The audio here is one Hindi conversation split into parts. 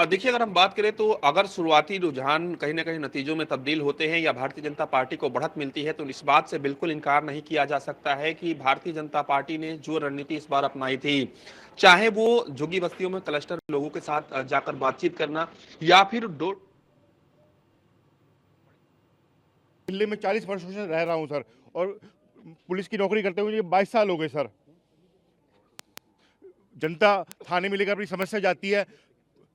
देखिए, अगर हम बात करें तो अगर शुरुआती रुझान कहीं न कहीं नतीजों में तब्दील होते हैं या भारतीय जनता पार्टी को बढ़त मिलती है, तो इस बात से बिल्कुल इनकार नहीं किया जा सकता है कि भारतीय जनता पार्टी ने जो रणनीति इस बार अपनाई थी, चाहे वो झुग्गी बस्तियों में क्लस्टर लोगों के साथ जाकर बातचीत करना या फिर डोर दिल्ली में 40 वर्षों से रह रहा हूँ सर, और पुलिस की नौकरी करते हुए मुझे 22 साल हो गए सर। जनता थाने में लेकर अपनी समस्या जाती है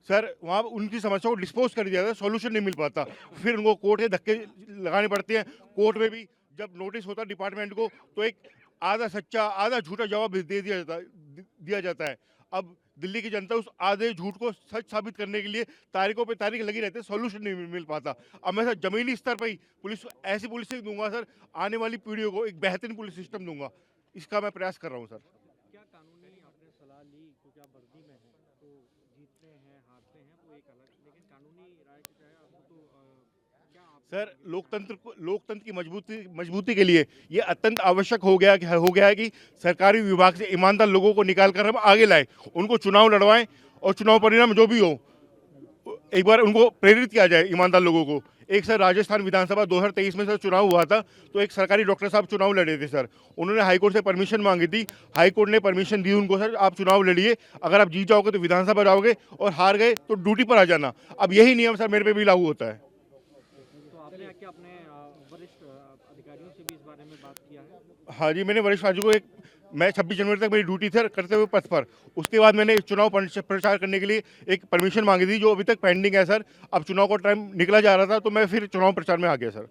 सर, वहाँ उनकी समस्या को डिस्पोज कर दिया जाता है, सॉल्यूशन नहीं मिल पाता। फिर उनको कोर्ट के धक्के लगाने पड़ते हैं। कोर्ट में भी जब नोटिस होता है डिपार्टमेंट को, तो एक आधा सच्चा आधा झूठा जवाब दे दिया जाता है। अब दिल्ली की जनता उस आधे झूठ को सच साबित करने के लिए तारीखों पे तारीख लगी रहती है, सॉल्यूशन नहीं मिल पाता। अब मैं सर जमीनी स्तर पर ही ऐसी पुलिस दूंगा सर, आने वाली पीढ़ियों को एक बेहतरीन पुलिस सिस्टम दूंगा। इसका मैं प्रयास कर रहा हूँ सर। क्या कानूनी आपने सलाह ली, क्योंकि आप वर्दी में हैं तो जीतते हैं हारते हैं वो एक अलग, लेकिन कानूनी राय की चाहे आपको तो क्या आप सर लोकतंत्र की मजबूती के लिए ये अत्यंत आवश्यक हो गया है कि सरकारी विभाग से ईमानदार लोगों को निकाल कर हम आगे लाएं, उनको चुनाव लड़वाएं, और चुनाव परिणाम जो भी हो एक बार उनको प्रेरित किया जाए ईमानदार लोगों को। एक सर राजस्थान विधानसभा 2023 में सर चुनाव हुआ था, तो एक सरकारी डॉक्टर साहब चुनाव लड़े थे सर। उन्होंने हाईकोर्ट से परमिशन मांगी थी, हाईकोर्ट ने परमिशन दी उनको, सर आप चुनाव लड़िए, अगर आप जीत जाओगे तो विधानसभा जाओगे और हार गए तो ड्यूटी पर आ जाना। अब यही नियम सर मेरे पे भी लागू होता है। तो आपने क्या अपने वरिष्ठ अधिकारियों से भी इस बारे में बात किया है? हाँ जी, मैंने वरिष्ठ अधिकारियों को मैं 26 जनवरी तक मेरी ड्यूटी थी करते हुए पथ पर, उसके बाद मैंने चुनाव प्रचार करने के लिए एक परमिशन मांगी थी, जो अभी तक पेंडिंग है सर। अब चुनाव का टाइम निकला जा रहा था, तो मैं फिर चुनाव प्रचार में आ गया सर।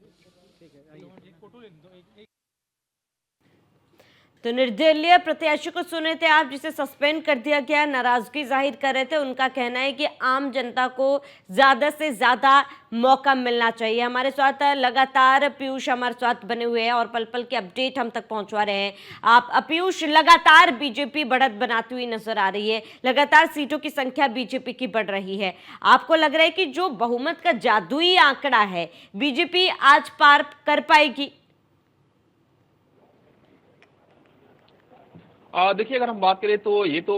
तो निर्दलीय प्रत्याशी को सुने थे आप, जिसे सस्पेंड कर दिया गया, नाराजगी जाहिर कर रहे थे। उनका कहना है कि आम जनता को ज्यादा से ज्यादा मौका मिलना चाहिए। हमारे साथ लगातार पीयूष हमारे साथ बने हुए हैं और पल पल के अपडेट हम तक पहुंचवा रहे हैं। आप पीयूष, लगातार बीजेपी बढ़त बनाती हुई नजर आ रही है, लगातार सीटों की संख्या बीजेपी की बढ़ रही है। आपको लग रहा है कि जो बहुमत का जादुई आंकड़ा है, बीजेपी आज पार कर पाएगी? देखिए, अगर हम बात करें तो ये तो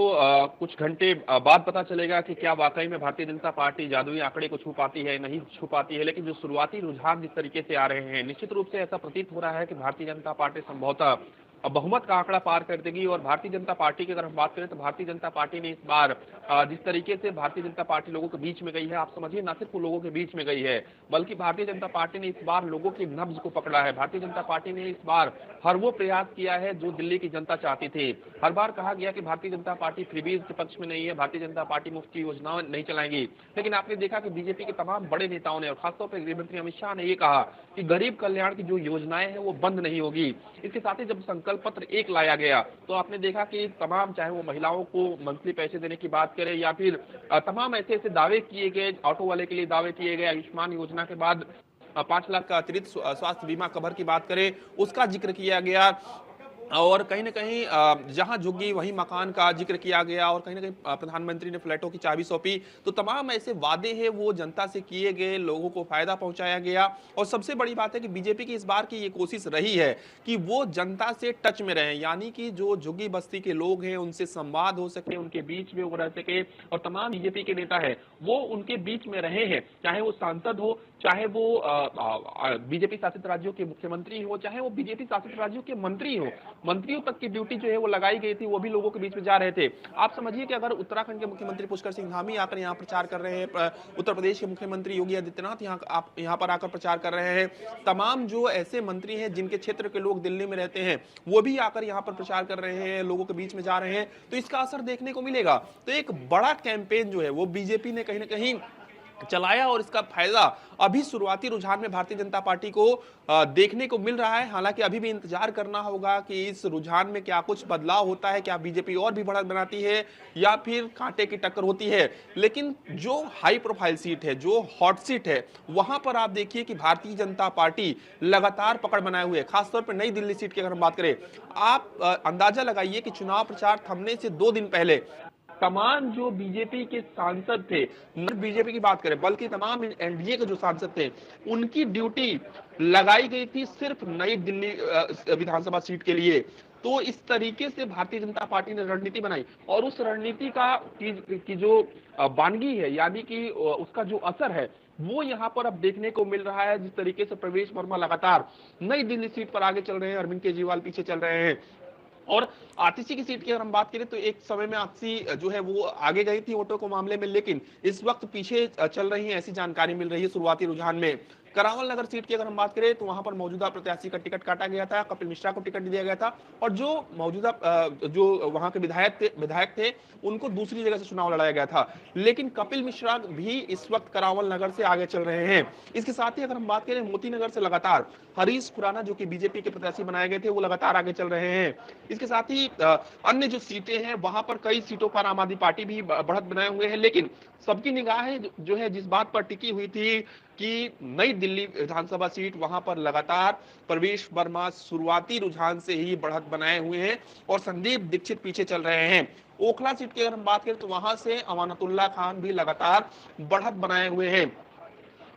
कुछ घंटे बाद पता चलेगा कि क्या वाकई में भारतीय जनता पार्टी जादुई आंकड़े को छू पाती है, नहीं छू पाती है। लेकिन जो शुरुआती रुझान जिस तरीके से आ रहे हैं, निश्चित रूप से ऐसा प्रतीत हो रहा है कि भारतीय जनता पार्टी संभवतः बहुमत का आंकड़ा पार कर देगी। और भारतीय जनता पार्टी की अगर हम बात करें तो भारतीय जनता पार्टी ने इस बार जिस तरीके से भारतीय जनता पार्टी लोगों के बीच में गई है, आप समझिए ना सिर्फ वो लोगों के बीच में गई है, बल्कि भारतीय जनता पार्टी ने इस बार लोगों की नब्ज को पकड़ा है। भारतीय जनता पार्टी ने इस बार हर वो प्रयास किया है जो दिल्ली की जनता चाहती थी। हर बार कहा गया कि भारतीय जनता पार्टी फ्रीबीज के पक्ष में नहीं है, भारतीय जनता पार्टी मुफ्त की योजनाएं नहीं चलाएंगी। लेकिन आपने देखा कि बीजेपी के तमाम बड़े नेताओं ने और खासतौर पर गृह मंत्री अमित शाह ने ये कहा कि गरीब कल्याण की जो योजनाएं हैं वो बंद नहीं होगी। इसके साथ ही जब संकल्प पत्र एक लाया गया तो आपने देखा कि तमाम, चाहे वो महिलाओं को मंथली पैसे देने की बात करें या फिर तमाम ऐसे ऐसे दावे किए गए, ऑटो वाले के लिए दावे किए गए, आयुष्मान योजना के बाद 5 लाख का अतिरिक्त स्वास्थ्य बीमा कवर की बात करें, उसका जिक्र किया गया। और कहीं न कहीं जहां झुग्गी वहीं मकान का जिक्र किया गया और कहीं न कहीं प्रधानमंत्री ने फ्लैटों की चाबी सौंपी। तो तमाम ऐसे वादे हैं वो जनता से किए गए, लोगों को फायदा पहुंचाया गया। और सबसे बड़ी बात है कि बीजेपी की इस बार की ये कोशिश रही है कि वो जनता से टच में रहें, यानी कि जो झुग्गी बस्ती के लोग हैं उनसे संवाद हो सके, उनके बीच में वो रह सके। और तमाम बीजेपी के नेता है वो उनके बीच में रहे हैं, चाहे वो सांसद हो, चाहे वो बीजेपी शासित राज्यों के मुख्यमंत्री हो, चाहे वो बीजेपी शासित राज्यों के मंत्री हो। मंत्रियों तक की ड्यूटी जो है वो लगाई गई थी, वो भी लोगों के बीच में जा रहे थे। आप समझिए कि अगर उत्तराखंड के मुख्यमंत्री पुष्कर सिंह धामी आकर यहाँ प्रचार कर रहे हैं, उत्तर प्रदेश के मुख्यमंत्री योगी आदित्यनाथ यहाँ पर आकर प्रचार कर रहे हैं, तमाम जो ऐसे मंत्री हैं जिनके क्षेत्र के लोग दिल्ली में रहते हैं वो भी आकर यहाँ पर प्रचार कर रहे हैं, लोगों के बीच में जा रहे हैं, तो इसका असर देखने को मिलेगा। तो एक बड़ा कैंपेन जो है वो बीजेपी ने कहीं ना कहीं चलाया और इसका फायदा अभी शुरुआती रुझान में भारतीय जनता पार्टी को देखने को मिल रहा है। हालांकि अभी भी इंतजार करना होगा कि इस रुझान में क्या कुछ बदलाव होता है, क्या बीजेपी और भी बढ़त बनाती है या फिर कांटे की टक्कर होती है। लेकिन जो हाई प्रोफाइल सीट है, जो हॉट सीट है, वहां पर आप देखिए कि भारतीय जनता पार्टी लगातार पकड़ बनाए हुए है। खासतौर पर नई दिल्ली सीट की अगर हम बात करें, आप अंदाजा लगाइए कि चुनाव प्रचार थमने से 2 दिन पहले तमाम जो बीजेपी के सांसद थे, न बीजेपी की बात करें बल्कि तमाम एनडीए के जो सांसद थे, उनकी ड्यूटी लगाई गई थी सिर्फ नई दिल्ली विधानसभा सीट के लिए। तो इस तरीके से भारतीय जनता पार्टी ने रणनीति बनाई और उस रणनीति की जो वानगी है, यानी कि उसका जो असर है, वो यहाँ पर अब देखने को मिल रहा है। जिस तरीके से प्रवेश वर्मा लगातार नई दिल्ली सीट पर आगे चल रहे हैं, अरविंद केजरीवाल पीछे चल रहे हैं। और आतिशी की सीट की अगर हम बात करें तो एक समय में आतिशी जो है वो आगे गई थी वोटों को मामले में, लेकिन इस वक्त पीछे चल रही है, ऐसी जानकारी मिल रही है शुरुआती रुझान में। करावल नगर सीट की अगर हम बात करें तो वहां पर मौजूदा प्रत्याशी का टिकट काटा गया था, कपिल मिश्रा को टिकट दिया गया था और जो मौजूदा जो वहां के विधायक थे उनको दूसरी जगह से चुनाव लड़ाया गया था, लेकिन कपिल मिश्रा भी इस वक्त करावल नगर से आगे चल रहे हैं। इसके साथ ही अगर हम बात करें मोती नगर से लगातार हरीश खुराना जो कि बीजेपी के प्रत्याशी बनाए गए थे वो लगातार आगे चल रहे हैं। इसके साथ ही अन्य जो सीटें हैं वहां पर कई सीटों पर आम आदमी पार्टी भी बढ़त बनाए हुए हैं, लेकिन सबकी निगाहें जो है जिस बात पर टिकी हुई थी कि नई दिल्ली विधानसभा सीट, वहां पर लगातार प्रवेश वर्मा शुरुआती रुझान से ही बढ़त बनाए हुए हैं और संदीप दीक्षित पीछे चल रहे हैं। ओखला सीट की अगर हम बात करें तो वहां से अमानतुल्लाह खान भी लगातार बढ़त बनाए हुए हैं।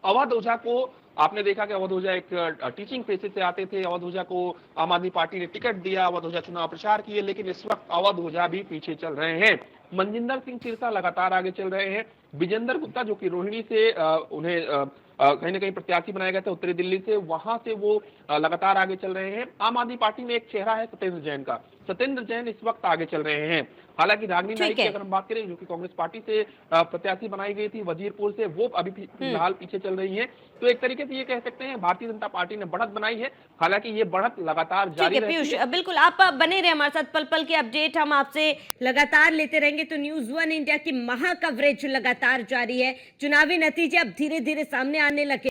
अवध ओझा को आपने देखा कि अवध ओझा एक टीचिंग पेशे से आते थे, अवध ओझा को आम आदमी पार्टी ने टिकट दिया, अवध ओझा चुनाव प्रचार किए, लेकिन इस वक्त अवध ओझा भी पीछे चल रहे हैं। मनजिंदर सिंह सिरसा लगातार आगे चल रहे हैं। विजेंद्र गुप्ता जो कि रोहिणी से उन्हें कहीं ना कहीं प्रत्याशी बनाया गया था उत्तरी दिल्ली से, वहां से वो लगातार आगे चल रहे हैं। आम आदमी पार्टी में एक चेहरा है सत्येंद्र जैन का, सत्येंद्र जैन इस वक्त आगे चल रहे हैं। हालांकि रागिनी नाइक की अगर हम बात करें जो कि कांग्रेस पार्टी से प्रत्याशी बनाई गई थी वजीरपुर से, वो अभी फिलहाल पीछे चल रही है। तो एक तरीके से ये कह सकते हैं भारतीय जनता पार्टी ने बढ़त बनाई है, हालांकि ये बढ़त लगातार जारी रहती है। बिल्कुल आप बने रहे हमारे साथ, पल पल की अपडेट हम आपसे लगातार लेते रहेंगे। तो न्यूज़ 1 इंडिया की महा कवरेज लगातार जारी है। चुनावी नतीजे अब धीरे धीरे सामने आने लगे।